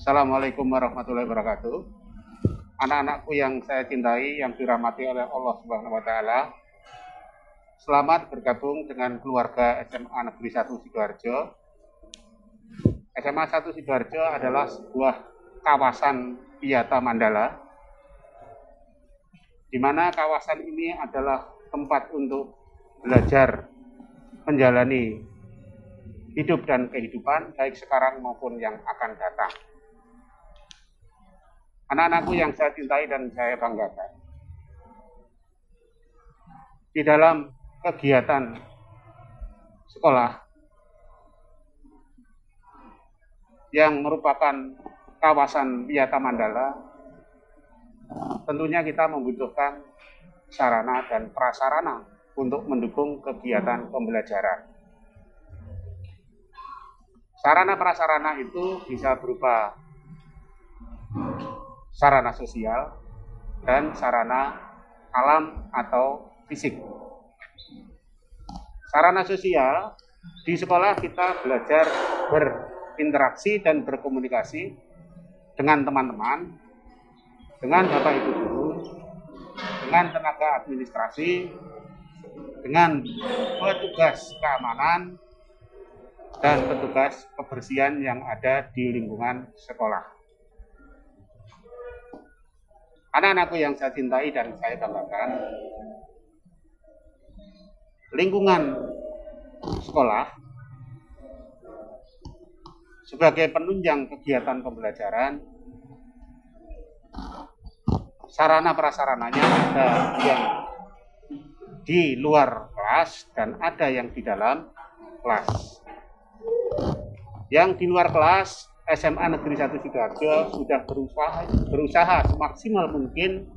Assalamualaikum warahmatullahi wabarakatuh. Anak-anakku yang saya cintai, yang dirahmati oleh Allah Subhanahu wa Ta'ala, selamat bergabung dengan keluarga SMA Negeri 1 Sidoarjo. SMA 1 Sidoarjo adalah sebuah kawasan wisata Mandala, di mana kawasan ini adalah tempat untuk belajar menjalani hidup dan kehidupan, baik sekarang maupun yang akan datang. Anak-anakku yang saya cintai dan saya banggakan, di dalam kegiatan sekolah yang merupakan kawasan wisata Mandala, tentunya kita membutuhkan sarana dan prasarana untuk mendukung kegiatan pembelajaran. Sarana prasarana itu bisa berupa sarana sosial dan sarana alam atau fisik. Sarana sosial, di sekolah kita belajar berinteraksi dan berkomunikasi dengan teman-teman, dengan bapak ibu guru, dengan tenaga administrasi, dengan petugas keamanan, dan petugas kebersihan yang ada di lingkungan sekolah. Anak-anakku yang saya cintai dan saya banggakan, lingkungan sekolah sebagai penunjang kegiatan pembelajaran, sarana prasarananya ada yang di luar kelas dan ada yang di dalam kelas. Yang di luar kelas, SMA Negeri 1 Sidoarjo sudah berusaha semaksimal mungkin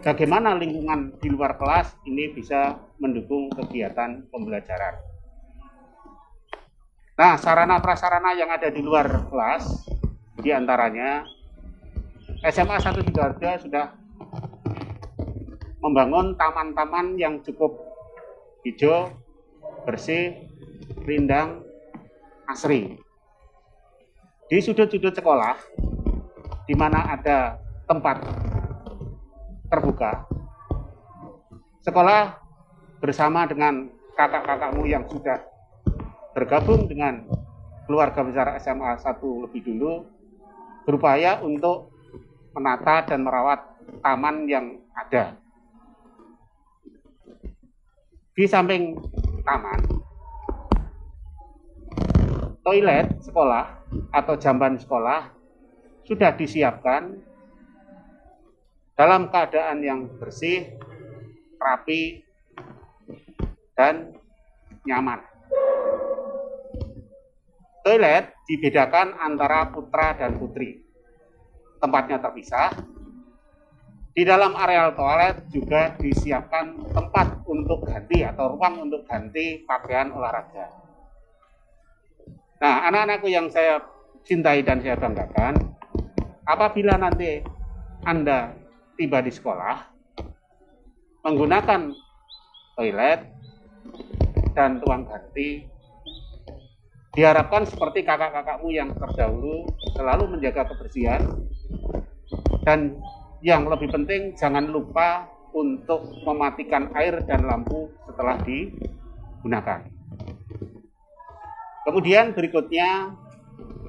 bagaimana lingkungan di luar kelas ini bisa mendukung kegiatan pembelajaran. Nah, sarana prasarana yang ada di luar kelas, diantaranya SMA 1 Sidoarjo sudah membangun taman-taman yang cukup hijau, bersih, rindang, asri. Di sudut-sudut sekolah, di mana ada tempat terbuka, sekolah bersama dengan kakak-kakakmu yang sudah bergabung dengan keluarga besar SMA 1 lebih dulu, berupaya untuk menata dan merawat taman yang ada. Di samping taman, toilet sekolah atau jamban sekolah sudah disiapkan dalam keadaan yang bersih, rapi, dan nyaman. Toilet dibedakan antara putra dan putri. Tempatnya terpisah. Di dalam areal toilet juga disiapkan tempat untuk ganti atau ruang untuk ganti pakaian olahraga. Nah, anak-anakku yang saya cintai dan saya banggakan, apabila nanti Anda tiba di sekolah, menggunakan toilet dan ruang ganti, diharapkan seperti kakak-kakakmu yang terdahulu selalu menjaga kebersihan, dan yang lebih penting jangan lupa untuk mematikan air dan lampu setelah digunakan. Kemudian berikutnya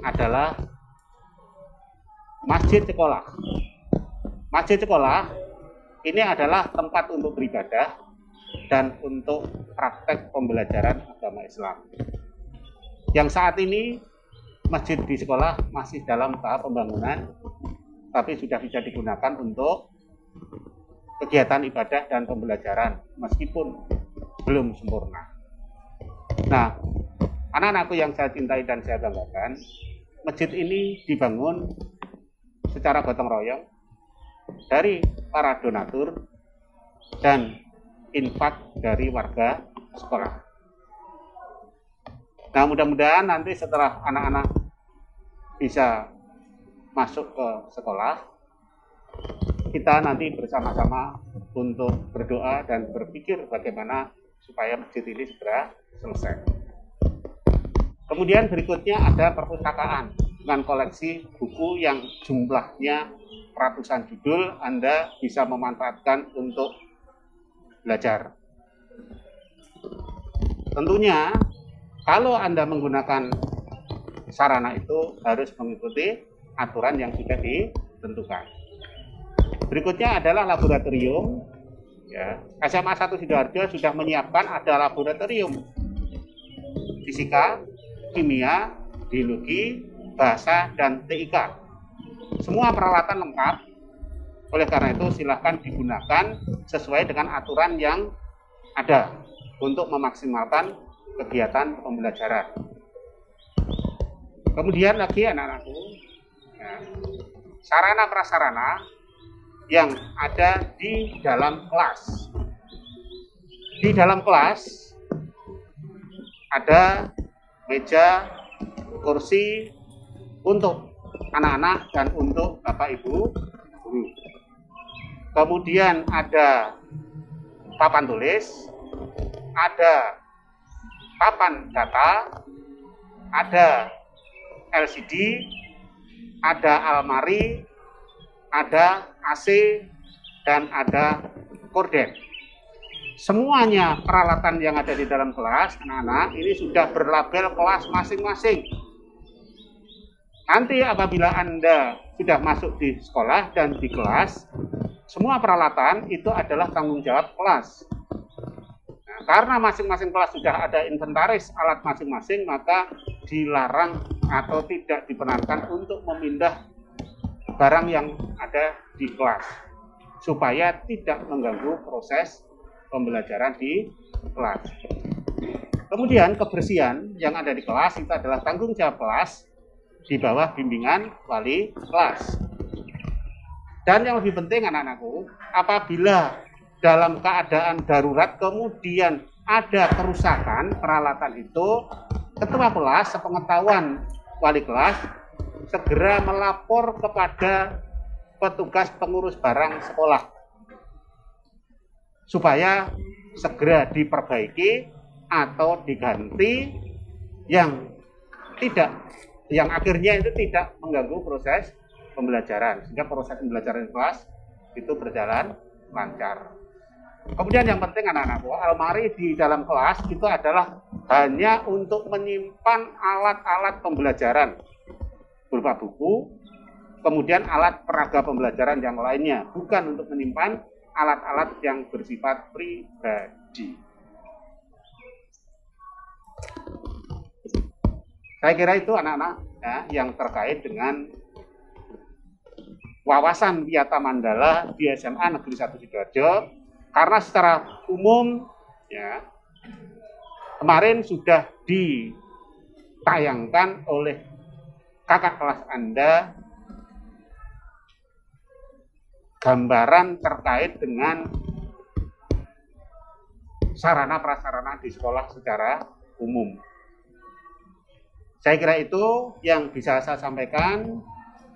adalah masjid sekolah. Masjid sekolah ini adalah tempat untuk beribadah dan untuk praktek pembelajaran agama Islam. Yang saat ini masjid di sekolah masih dalam tahap pembangunan, tapi sudah bisa digunakan untuk kegiatan ibadah dan pembelajaran meskipun belum sempurna. Nah, anak-anakku yang saya cintai dan saya banggakan, masjid ini dibangun secara gotong royong dari para donatur dan infak dari warga sekolah. Nah, mudah-mudahan nanti setelah anak-anak bisa masuk ke sekolah, kita nanti bersama-sama untuk berdoa dan berpikir bagaimana supaya masjid ini segera selesai. Kemudian berikutnya ada perpustakaan. dengan koleksi buku yang jumlahnya ratusan judul, Anda bisa memanfaatkan untuk belajar. Tentunya kalau Anda menggunakan sarana itu harus mengikuti aturan yang sudah ditentukan. Berikutnya adalah laboratorium. Ya, SMA 1 Sidoarjo sudah menyiapkan ada laboratorium fisika, kimia, biologi, bahasa, dan TIK. Semua peralatan lengkap. Oleh karena itu silahkan digunakan sesuai dengan aturan yang ada untuk memaksimalkan kegiatan pembelajaran. Kemudian lagi anak-anakku, ya, sarana prasarana yang ada di dalam kelas. Di dalam kelas ada meja, kursi untuk anak-anak dan untuk Bapak Ibu guru. Kemudian ada papan tulis, ada papan data, ada LCD, ada almari, ada AC, dan ada korden. Semuanya peralatan yang ada di dalam kelas, anak-anak, ini sudah berlabel kelas masing-masing. Nanti apabila Anda sudah masuk di sekolah dan di kelas, semua peralatan itu adalah tanggung jawab kelas. Nah, karena masing-masing kelas sudah ada inventaris alat masing-masing, maka dilarang atau tidak diperkenankan untuk memindah barang yang ada di kelas supaya tidak mengganggu proses pembelajaran di kelas. Kemudian kebersihan yang ada di kelas itu adalah tanggung jawab kelas di bawah bimbingan wali kelas. Dan yang lebih penting anak-anakku, apabila dalam keadaan darurat kemudian ada kerusakan peralatan itu, ketua kelas sepengetahuan wali kelas segera melapor kepada petugas pengurus barang sekolah supaya segera diperbaiki atau diganti yang akhirnya itu tidak mengganggu proses pembelajaran, sehingga proses pembelajaran kelas itu berjalan lancar. Kemudian yang penting anak-anakku, almari di dalam kelas itu adalah hanya untuk menyimpan alat-alat pembelajaran berupa buku, kemudian alat peraga pembelajaran yang lainnya, bukan untuk menyimpan alat-alat yang bersifat pribadi. Saya kira itu anak-anak ya, yang terkait dengan wawasan Wiyata Mandala di SMA Negeri 1 Sidoarjo, karena secara umum ya kemarin sudah ditayangkan oleh kakak kelas Anda gambaran terkait dengan sarana prasarana di sekolah secara umum. Saya kira itu yang bisa saya sampaikan.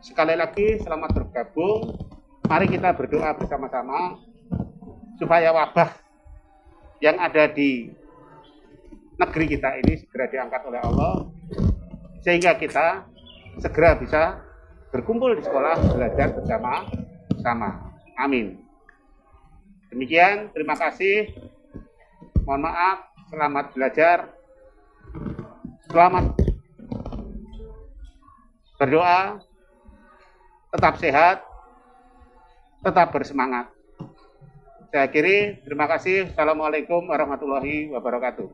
Sekali lagi selamat bergabung. Mari kita berdoa bersama-sama supaya wabah yang ada di negeri kita ini segera diangkat oleh Allah, sehingga kita segera bisa berkumpul di sekolah belajar bersama-sama. Amin. Demikian, terima kasih. Mohon maaf, selamat belajar. Selamat berdoa, tetap sehat, tetap bersemangat. Saya akhiri, terima kasih. Assalamualaikum warahmatullahi wabarakatuh.